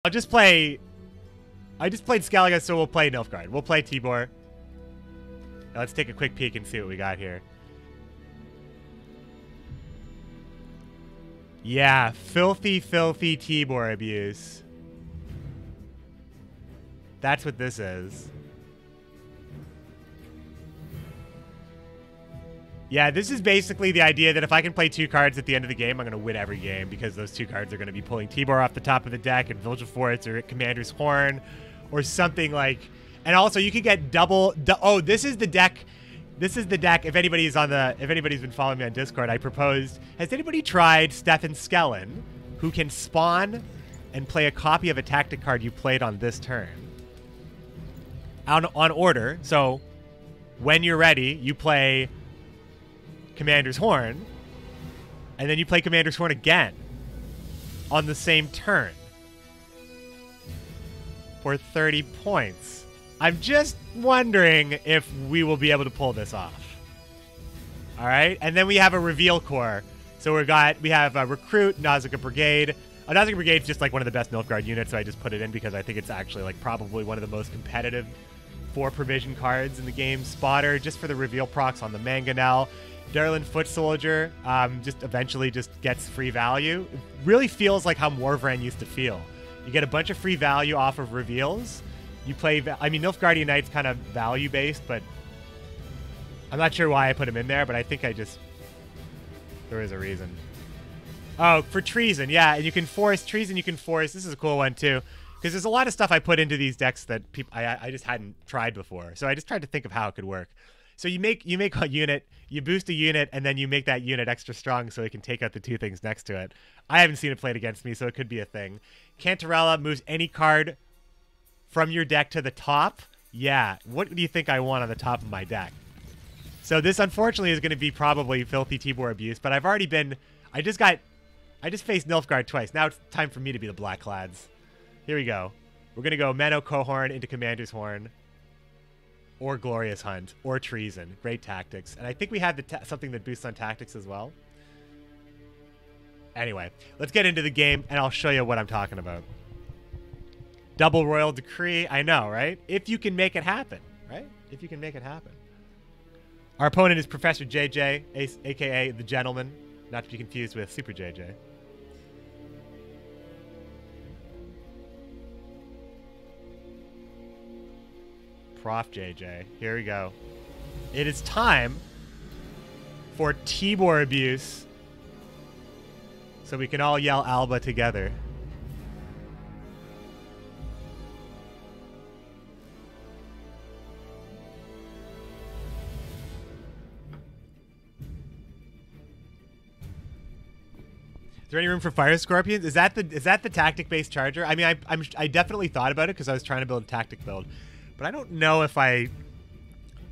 I just played Skellige, so we'll play Nilfgaard. We'll play Tibor. Now let's take a quick peek and see what we got here. Yeah, filthy Tibor abuse. That's what this is. Yeah, this is basically the idea that if I can play 2 cards at the end of the game, I'm going to win every game because those 2 cards are going to be pulling Tibor off the top of the deck and Vilgefortz or Commander's Horn or something like... And also, you can get double... Oh, this is the deck... This is the deck. If anybody's been following me on Discord, I proposed... Has anybody tried Stefan Skellen, who can spawn and play a copy of a tactic card you played on this turn? On order. So, when you're ready, you play Commander's Horn, and then you play Commander's Horn again on the same turn for 30 points. I'm just wondering if we will be able to pull this off. All right, and then we have a reveal core. So we have a recruit, Nausicaa Brigade. Nausicaa Brigade is just like one of the best Nilfgaard units, so I just put it in because I think it's actually like probably one of the most competitive 4 provision cards in the game. Spotter, just for the reveal procs on the Mangonel. Darlin Foot Soldier, just eventually just gets free value. It really feels like how MORVRAN used to feel. You get a bunch of free value off of reveals. You play, I mean, Nilfgaardian Knight's kind of value-based, but I'm not sure why I put him in there, but I think there is a reason. Oh, for Treason, yeah, and you can force, Treason you can force, this is a cool one too, because there's a lot of stuff I put into these decks that I just hadn't tried before, so I just tried to think of how it could work. So you make a unit, you boost a unit, and then you make that unit extra strong so it can take out the 2 things next to it. I haven't seen it played against me, so it could be a thing. Cantarella moves any card from your deck to the top. Yeah, what do you think I want on the top of my deck? So this, unfortunately, is going to be probably filthy Tibor abuse, but I've already been... I just faced Nilfgaard twice. Now it's time for me to be the Blacklads. Here we go. We're going to go Menno Cohorn into Commander's Horn. Or Glorious Hunt, or Treason. Great tactics. And I think we have something that boosts on tactics as well. Anyway, let's get into the game, and I'll show you what I'm talking about. Double Royal Decree. I know, right? If you can make it happen, right? If you can make it happen. Our opponent is Professor JJ, a.k.a. The Gentleman. Not to be confused with Super JJ. Prof JJ. Here we go. It is time for Tibor abuse, so we can all yell Alba together. Is there any room for Fire Scorpions? Is that the tactic-based charger? I mean, I definitely thought about it because I was trying to build a tactic build. But I don't know if I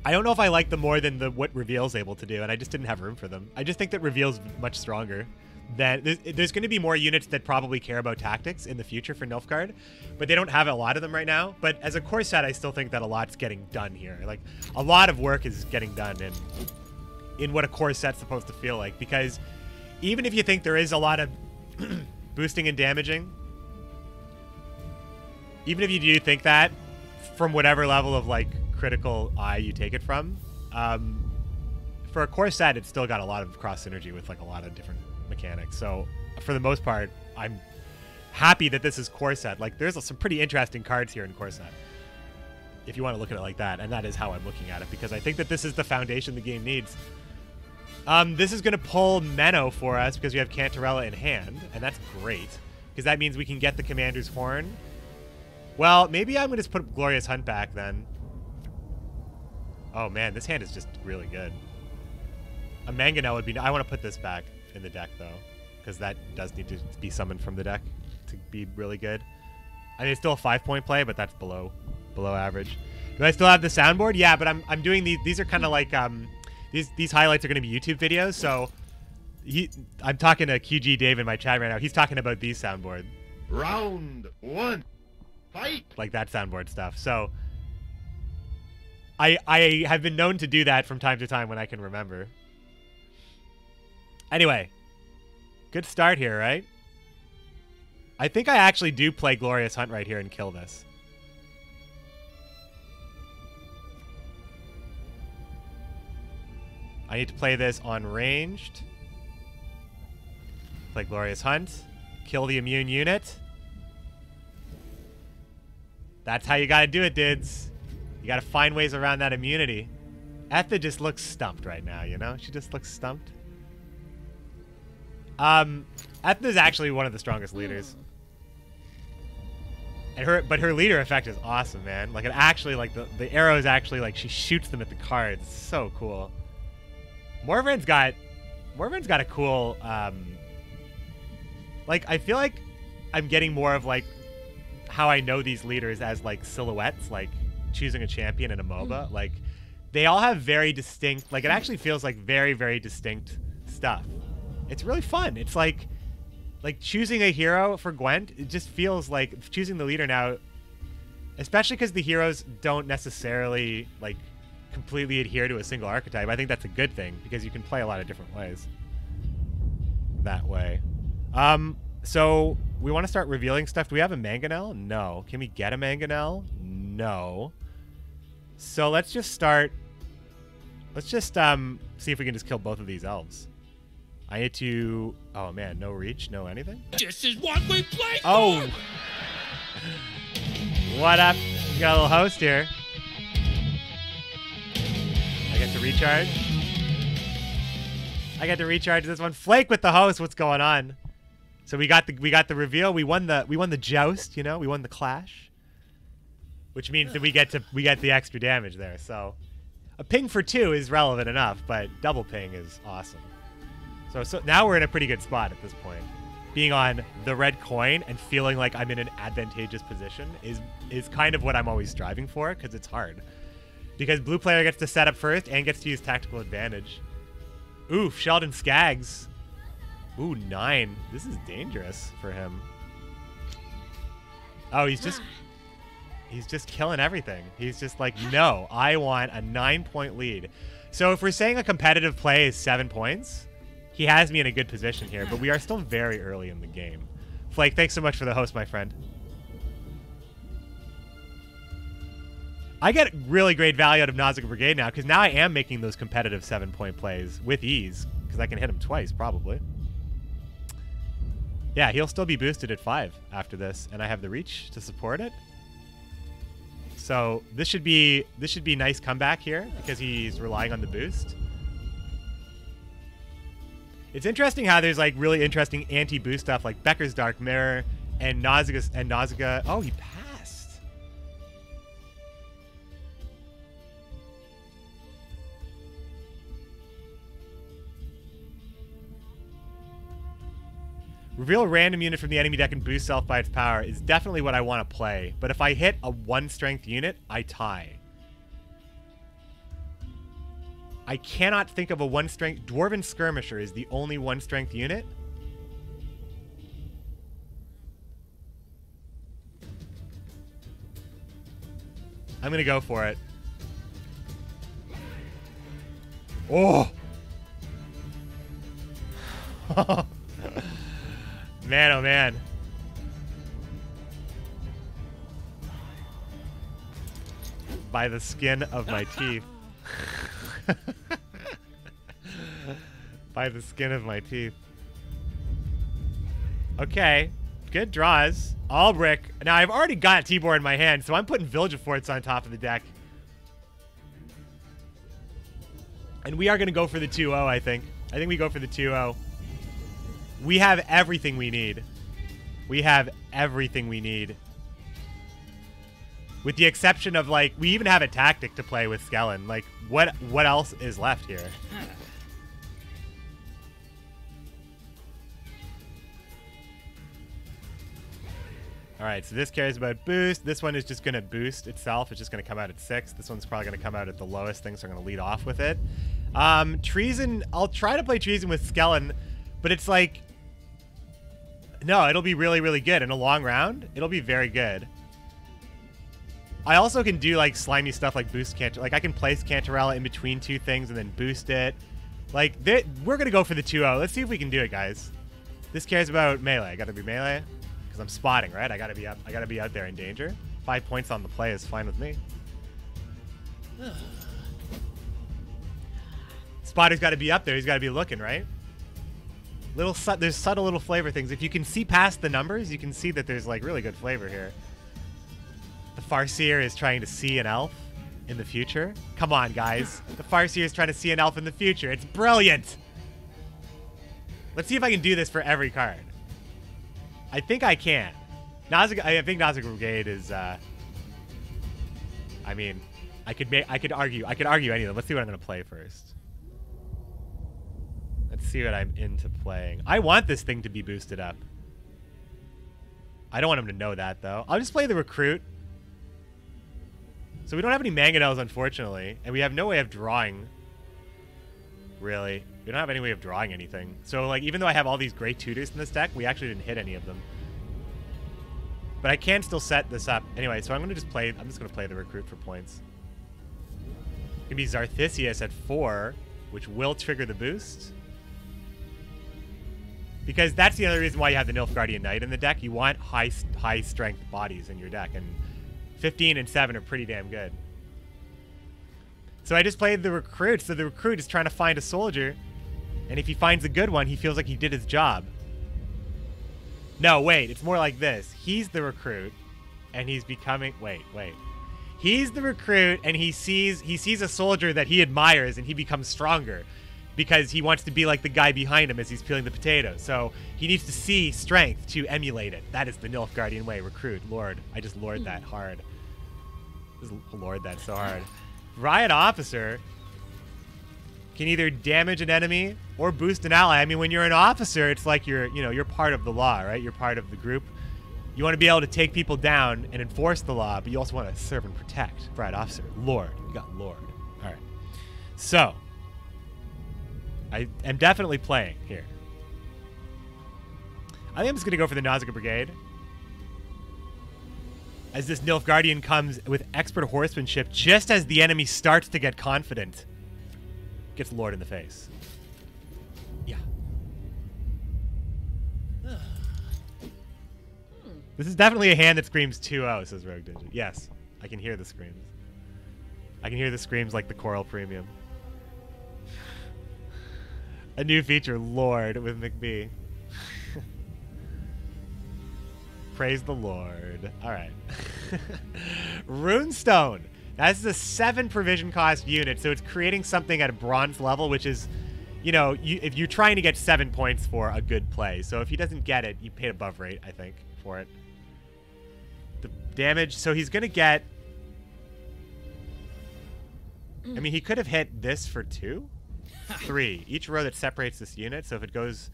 like them more than what Reveal's able to do, and I just didn't have room for them. I just think that Reveal's much stronger. There's going to be more units that probably care about tactics in the future for Nilfgaard, but they don't have a lot of them right now. But as a core set, I still think that a lot's getting done here. Like, a lot of work is getting done in what a core set's supposed to feel like, because even if you think there is a lot of boosting and damaging, even if you do think that, from whatever level of like critical eye you take it from, for a core set, it's still got a lot of cross synergy with like a lot of different mechanics. So for the most part, I'm happy that this is core set. Like, there's some pretty interesting cards here in core set, if you want to look at it like that, and that is how I'm looking at it, because I think that this is the foundation the game needs. This is going to pull Menno for us because we have Cantarella in hand, and that's great, because that means we can get the Commander's Horn. Well, maybe I'm going to just put Glorious Hunt back then. Oh man, this hand is just really good. A Mangonel would be... I want to put this back in the deck, though, because that does need to be summoned from the deck to be really good. I mean, it's still a 5-point play, but that's below average. Do I still have the soundboard? Yeah, but I'm doing these... These are kind of like... These highlights are going to be YouTube videos, so... I'm talking to QG Dave in my chat right now. He's talking about these soundboards. Round 1. Fight! Like that soundboard stuff. So I have been known to do that from time to time when I can remember. Anyway, good start here, right? I think I actually do play Glorious Hunt right here and kill this. I need to play this on ranged. Play Glorious Hunt. Kill the immune unit. That's how you gotta do it, dudes. You gotta find ways around that immunity. Etha just looks stumped right now, you know? She just looks stumped. Etha's actually one of the strongest leaders. And her leader effect is awesome, man. Like, it actually, like, the arrows actually, like, she shoots them at the cards. It's so cool. MORVRAN's got a cool, like, I feel like I'm getting more of, like, how I know these leaders as, like, silhouettes, like, choosing a champion in a MOBA. Like, they all have very distinct, like, it actually feels like very, very distinct stuff. It's really fun. It's like choosing a hero for Gwent, it just feels like choosing the leader now, especially because the heroes don't necessarily, like, completely adhere to a single archetype. I think that's a good thing because you can play a lot of different ways that way. So we want to start revealing stuff. Do we have a mangonel? No. Can we get a mangonel? No. So let's just start. Let's just see if we can just kill both of these elves. I need to. Oh man, no reach, no anything. This is what we play for. Oh. What up? We got a little host here. I get to recharge. I get to recharge this one. Flake with the host. What's going on? So we got the reveal. We won the joust. You know, we won the clash, which means that we get the extra damage there. So a ping for 2 is relevant enough, but double ping is awesome. So now we're in a pretty good spot at this point. Being on the red coin and feeling like I'm in an advantageous position is kind of what I'm always striving for, because it's hard. Because blue player gets to set up first and gets to use tactical advantage. Oof, Sheldon Skaggs. Ooh, 9. This is dangerous for him. Oh, he's just killing everything. He's just like, no, I want a 9-point lead. So if we're saying a competitive play is 7 points, he has me in a good position here, but we are still very early in the game. Flake, thanks so much for the host, my friend. I get really great value out of Nausicaa Brigade now, because now I am making those competitive 7-point plays with ease, because I can hit him twice, probably. Yeah, he'll still be boosted at 5 after this, and I have the reach to support it. So this should be nice comeback here, because he's relying on the boost. It's interesting how there's, like, really interesting anti-boost stuff, like Becker's Dark Mirror and Nausicaa. Oh, he passed. Reveal a random unit from the enemy deck and boost self by its power is definitely what I want to play. But if I hit a 1-strength unit, I tie. I cannot think of a 1-strength. Dwarven Skirmisher is the only 1-strength unit. I'm going to go for it. Oh! Man, oh man. By the skin of my teeth. By the skin of my teeth. Okay. Good draws. Albrick. Now, I've already got Tibor in my hand, so I'm putting Vilgefortz on top of the deck. And we are going to go for the 2-0, I think. I think we go for the 2-0. We have everything we need. We have everything we need. With the exception of, like, we even have a tactic to play with Skellen. Like, what else is left here? Alright, so this cares about boost. This one is just going to boost itself. It's just going to come out at 6. This one's probably going to come out at the lowest thing, so I'm going to lead off with it. Treason, I'll try to play Treason with Skellen, but it's like... No, it'll be really, really good. In a long round, it'll be very good. I also can do, like, slimy stuff like boost Cantor. Like, I can place Cantorella in between 2 things and then boost it. Like, we're going to go for the 2-0. Let's see if we can do it, guys. This cares about melee. Got to be melee. Because because I'm spotting, right? I gotta be up. I gotta be out there in danger. 5 points on the play is fine with me. Spotter's got to be up there. He's got to be looking, right? There's subtle little flavor things. If you can see past the numbers, you can see that there's like really good flavor here. The Farseer is trying to see an elf in the future. Come on, guys. The Farseer is trying to see an elf in the future. It's brilliant. Let's see if I can do this for every card. I think I can. I think Nilfgaard Brigade is. I mean, I could argue any of them. Let's see what I'm gonna play first. Let's see what I'm into playing. I want this thing to be boosted up. I don't want him to know that though. I'll just play the Recruit. So we don't have any mangonels, unfortunately, and we have no way of drawing. Really, we don't have any way of drawing anything. So like, even though I have all these great tutors in this deck, we actually didn't hit any of them. But I can still set this up. Anyway, so I'm just going to play the Recruit for points. It's going to be Zarthisius at 4, which will trigger the boost. Because that's the other reason why you have the Nilfgaardian Knight in the deck. You want high strength bodies in your deck, and 15 and 7 are pretty damn good. So I just played the Recruit. So the Recruit is trying to find a soldier, and if he finds a good one, he feels like he did his job. No, wait, it's more like this. He's the Recruit, and he's becoming... Wait. He's the Recruit, and he sees a soldier that he admires, and he becomes stronger because he wants to be like the guy behind him as he's peeling the potatoes. So he needs to see strength to emulate it. That is the Nilfgaardian way. Recruit. Lord. I just lord that hard. Just lord that so hard. Riot Officer can either damage an enemy or boost an ally. I mean, when you're an officer, it's like you're part of the law, right? You're part of the group. You want to be able to take people down and enforce the law, but you also want to serve and protect. Riot Officer, Lord. You got Lord. All right. So, I am definitely playing here. I think I'm just going to go for the Nilfgaard Brigade. As this Nilfgaardian comes with expert horsemanship just as the enemy starts to get confident. Gets Lord in the face. Yeah. This is definitely a hand that screams 2-0, says Rogue Digit. Yes, I can hear the screams. I can hear the screams like the Coral Premium. A new feature, Lord, with McBee. Praise the Lord. All right. Runestone. That's a 7 provision cost unit, so it's creating something at a bronze level, which is, you know, if you're trying to get 7 points for a good play. So if he doesn't get it, you paid above rate, I think, for it. The damage, so he's going to get... I mean, he could have hit this for 2? 3. Each row that separates this unit, so if it goes...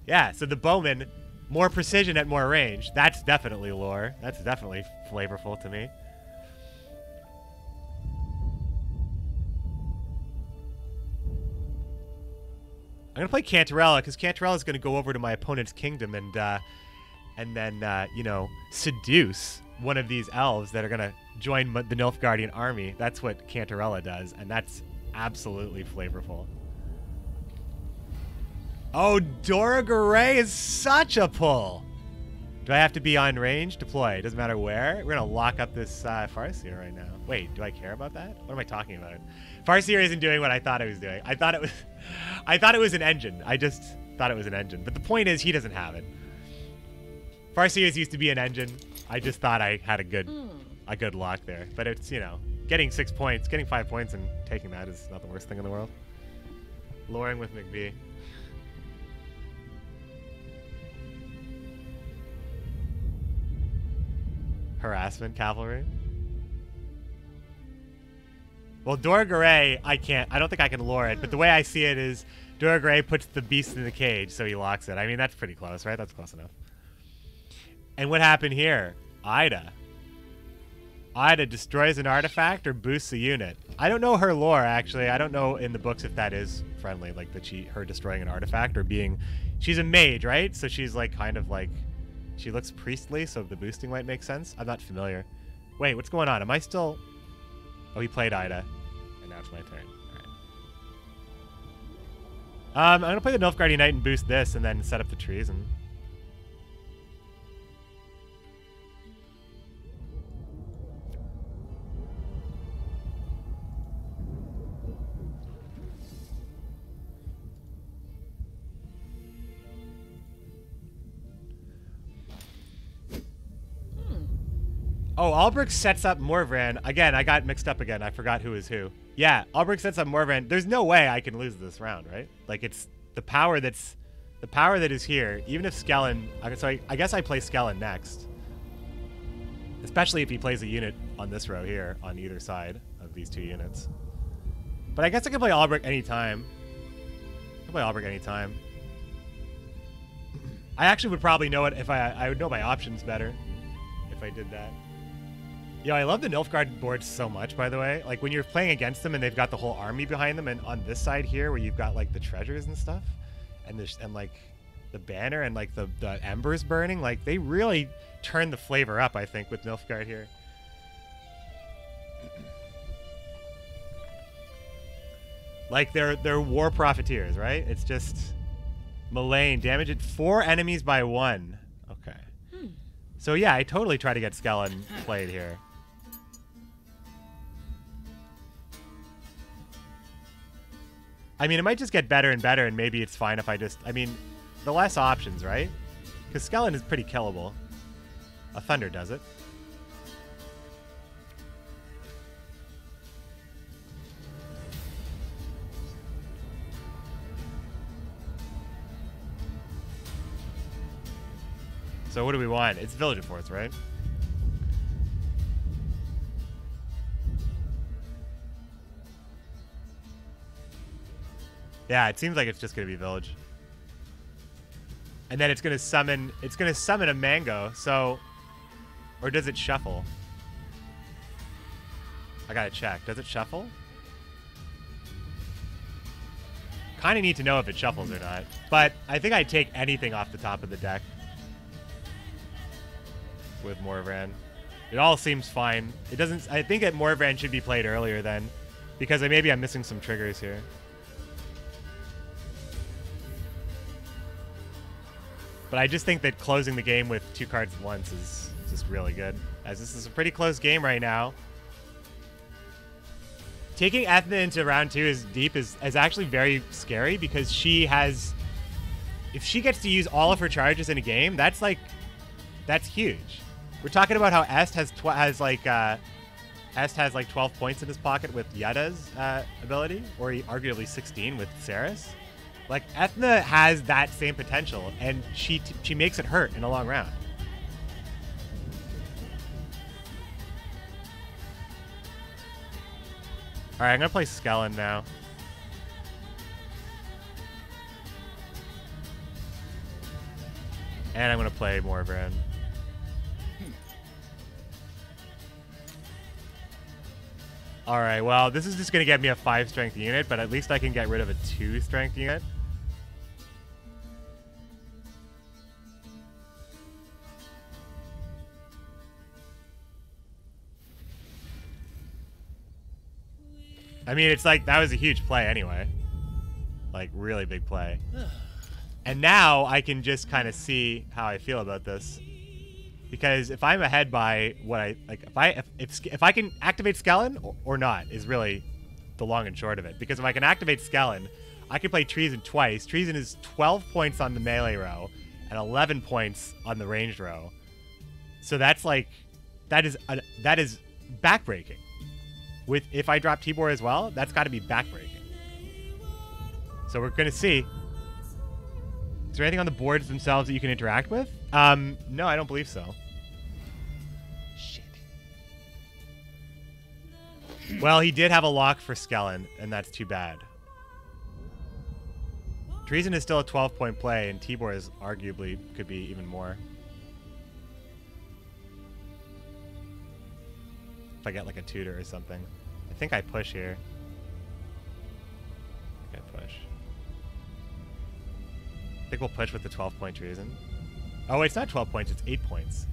Yeah, so the bowman, more precision at more range. That's definitely lore. That's definitely flavorful to me. I'm going to play Cantarella, because Cantarella is going to go over to my opponent's kingdom and then, you know, seduce one of these elves that are going to join the Nilfgaardian army. That's what Cantarella does, and that's absolutely flavorful. Oh, Dora Garay is such a pull. Do I have to be on range? Deploy. Doesn't matter where. We're going to lock up this Farseer right now. Wait, do I care about that? What am I talking about? Farseer isn't doing what I thought it was doing. I thought it was an engine. I just thought it was an engine. But the point is, he doesn't have it. Farseers used to be an engine. I just thought I had a good lock there. But it's, you know, getting 6 points, getting 5 points and taking that is not the worst thing in the world. Luring with McBee. Harassment cavalry. Well, Dora Garay, I don't think I can lure it, but the way I see it is Dora Garay puts the beast in the cage, so he locks it. I mean, that's pretty close, right? That's close enough. And what happened here? Ida. Ida destroys an artifact or boosts a unit. I don't know her lore, actually. I don't know in the books if that is friendly, like that her destroying an artifact or being... She's a mage, right? So she's like kind of like... She looks priestly, so the boosting might make sense. I'm not familiar. Wait, what's going on? Am I still... Oh, he played Ida. And now it's my turn. All right. I'm going to play the Nilfgaardian Knight and boost this and then set up the trees. And Oh, Albrecht sets up Morvran. Again, I got mixed up again. I forgot who is who. Yeah, Albrecht sets up Morvran. There's no way I can lose this round, right? Like, it's the power that is here. Even if Skellen... So I guess I play Skellen next. Especially if he plays a unit on this row here, on either side of these two units. But I guess I can play Albrecht anytime. I can play Albrecht anytime. I actually would probably know it if I would know my options better if I did that. Yo, I love the Nilfgaard boards so much, by the way. Like, when you're playing against them and they've got the whole army behind them, and on this side here where you've got, like, the treasures and stuff, and like, the banner and, like, the embers burning, like, they really turn the flavor up, I think, with Nilfgaard here. Like, they're war profiteers, right? It's just... Mullane, damage it 4 enemies by 1. Okay. So, yeah, I totally try to get Skellen played here. I mean, it might just get better and better, and maybe it's fine if I just... I mean, the less options, right? Because Skellen is pretty killable. A Thunder does it. So what do we want? It's Village of Forts, right? Yeah, it seems like it's just gonna be Village. And then it's gonna summon a Mango, so... Or does it shuffle? I gotta check. Does it shuffle? Kinda need to know if it shuffles or not. But I think I'd take anything off the top of the deck with Morvran. It all seems fine. It doesn't... I think that Morvran should be played earlier then, because maybe I'm missing some triggers here. But I just think that closing the game with 2 cards at once is just really good, as this is a pretty close game right now. Taking Ethna into round 2 is deep is actually very scary, because she has... If she gets to use all of her charges in a game, that's like... That's huge. We're talking about how Est has 12 points in his pocket with Yetta's ability, or arguably 16 with Saris. Like, Ethna has that same potential, and she makes it hurt in a long round. All right, I'm gonna play Skellen now. And I'm gonna play Morvran. Alright, well, this is just going to get me a 5 strength unit, but at least I can get rid of a 2 strength unit. I mean, it's like, that was a huge play anyway. Like, really big play. And now I can just kind of see how I feel about this. Because if I'm ahead by what I like, if I can activate Skellen or not is really the long and short of it. Because if I can activate Skellen, I can play Treason twice. Treason is 12 points on the melee row and 11 points on the ranged row. So that's like that is backbreaking. With if I drop Tibor as well, that's got to be backbreaking. So we're gonna see. Is there anything on the boards themselves that you can interact with? No, I don't believe so. Shit. Well, he did have a lock for Skellen, and that's too bad. Treason is still a 12-point play, and Tibor is arguably could be even more. If I get like a tutor or something. I think I push here. I think I push. I think we'll push with the 12-point Treason. Oh, it's not 12 points, it's 8 points.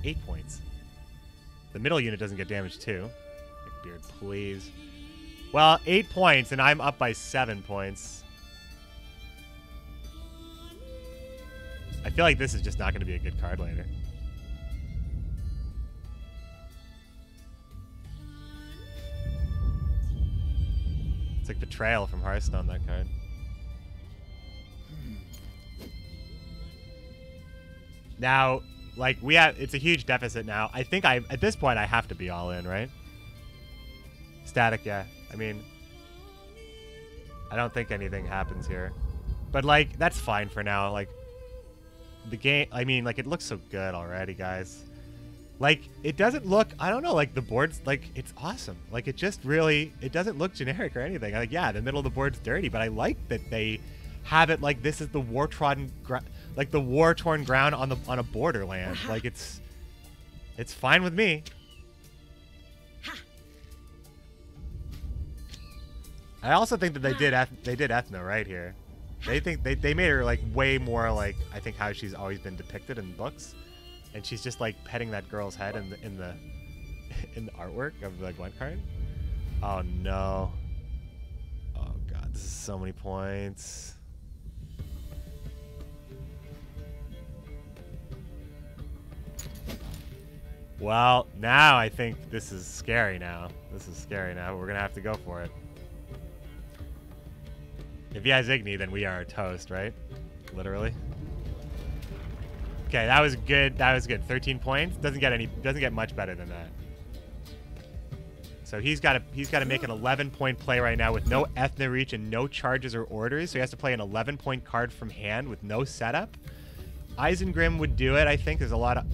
8 points. The middle unit doesn't get damaged too. Beard, please. Well, 8 points, and I'm up by 7 points. I feel like this is just not going to be a good card later. It's like Betrayal from Hearthstone, that card. Now, Like, it's a huge deficit now. I think at this point, I have to be all in, right? Static, yeah. I mean, I don't think anything happens here. But, like, that's fine for now. Like, the game, I mean, like, it looks so good already, guys. Like, it doesn't look, I don't know, like, the board's, like, it's awesome. Like, it just really, it doesn't look generic or anything. Like, yeah, the middle of the board's dirty, but I like that they have it like this is the war-torn ground on a borderland. Like, it's fine with me. I also think that they did ethno right here. They made her like way more like I think how she's always been depicted in books, and she's just like petting that girl's head in the artwork of the Gwent card. Oh no! Oh god, this is so many points. Well, now I think this is scary now. This is scary now. We're gonna have to go for it. If he has Igni, then we are toast, right? Literally. Okay, that was good. That was good. 13 points. Doesn't get much better than that. So he's got to make an 11-point play right now with no Ethno Reach and no charges or orders. So he has to play an 11-point card from hand with no setup. Isengrim would do it, I think. There's a lot of...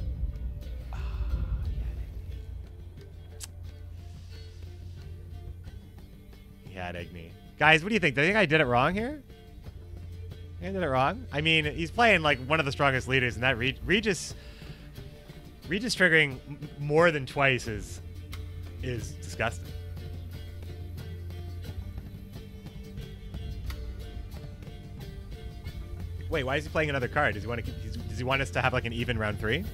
He had Igni. Guys, what do you think? Do you think I did it wrong here? I did it wrong? I mean, he's playing like one of the strongest leaders, and that Regis triggering more than twice is disgusting. Wait, why is he playing another card? Does he want us to have like an even round 3?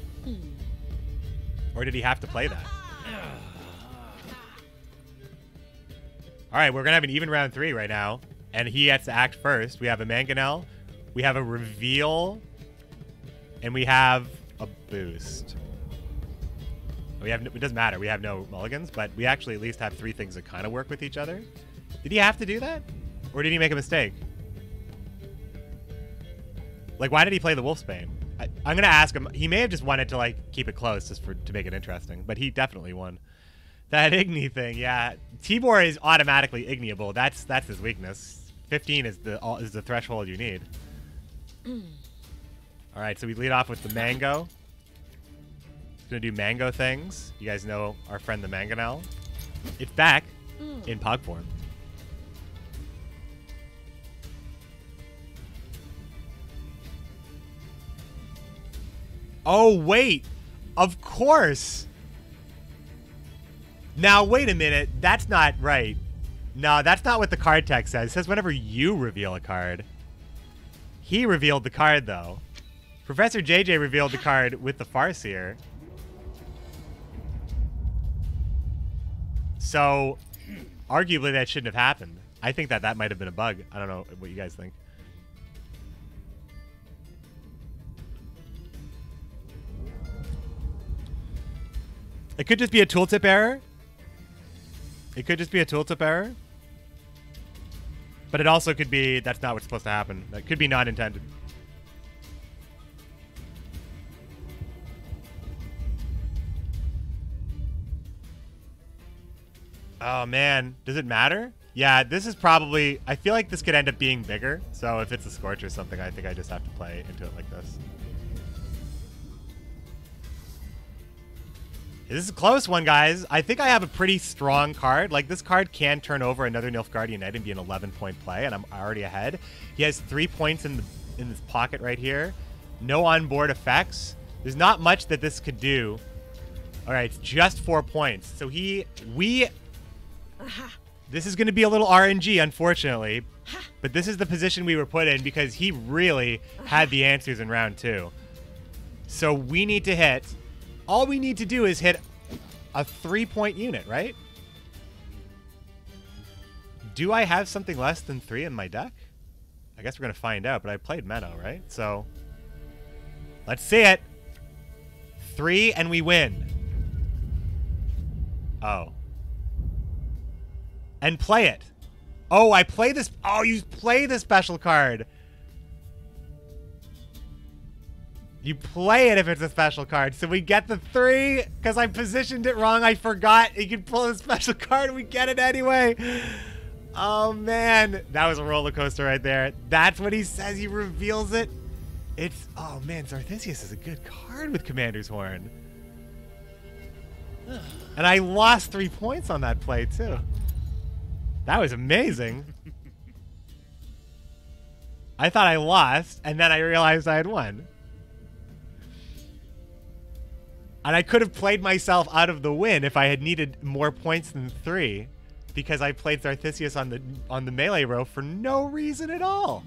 Or did he have to play that? All right, we're going to have an even round 3 right now, and he has to act first. We have a Mangonel, we have a reveal, and we have a boost. It doesn't matter. We have no mulligans, but we actually at least have 3 things that kind of work with each other. Did he have to do that? Or did he make a mistake? Like, why did he play the Wolfsbane? I'm going to ask him. He may have just wanted to, like, keep it close just to make it interesting, but he definitely won. That Igni thing, yeah. Tibor is automatically Igniable. That's his weakness. 15 is the threshold you need. All right, so we lead off with the Mango. He's gonna do Mango things. You guys know our friend the Mangonel. It's back in Pog form. Oh wait, of course. Now, wait a minute. That's not right. No, that's not what the card text says. It says whenever you reveal a card. He revealed the card, though. Professor JJ revealed the card with the Farseer. So, arguably, that shouldn't have happened. I think that might have been a bug. I don't know what you guys think. It could just be a tooltip error. It could just be a tooltip error. But it also could be that's not what's supposed to happen. That could be not intended. Oh, man. Does it matter? Yeah, this is probably... I feel like this could end up being bigger. So if it's a Scorch or something, I think I just have to play into it like this. This is a close one, guys. I think I have a pretty strong card. Like, this card can turn over another Nilfgaard Unite and be an 11-point play, and I'm already ahead. He has 3 points in this pocket right here. No onboard effects. There's not much that this could do. All right, it's just 4 points. So this is going to be a little RNG, unfortunately. But this is the position we were put in because he really had the answers in round 2. So we need to hit... All we need to do is hit a 3-point unit, right? Do I have something less than 3 in my deck? I guess we're going to find out, but I played Menno, right? So, let's see it. 3 and we win. Oh. And play it. Oh, I play this. Oh, you play the special card. You play it if it's a special card. So we get the 3 because I positioned it wrong. I forgot you could pull a special card. We get it anyway. Oh, man. That was a roller coaster right there. That's what he says. He reveals it. It's... Oh, man. Zarthissius is a good card with Commander's Horn. And I lost 3 points on that play, too. That was amazing. I thought I lost, and then I realized I had won. And I could have played myself out of the win if I had needed more points than 3, because I played Zarthissius on the melee row for no reason at all.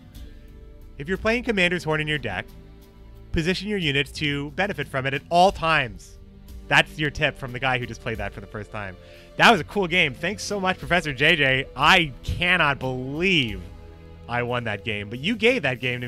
If you're playing Commander's Horn in your deck, position your units to benefit from it at all times. That's your tip from the guy who just played that for the first time. That was a cool game. Thanks so much, Professor JJ. I cannot believe I won that game, but you gave that game to me.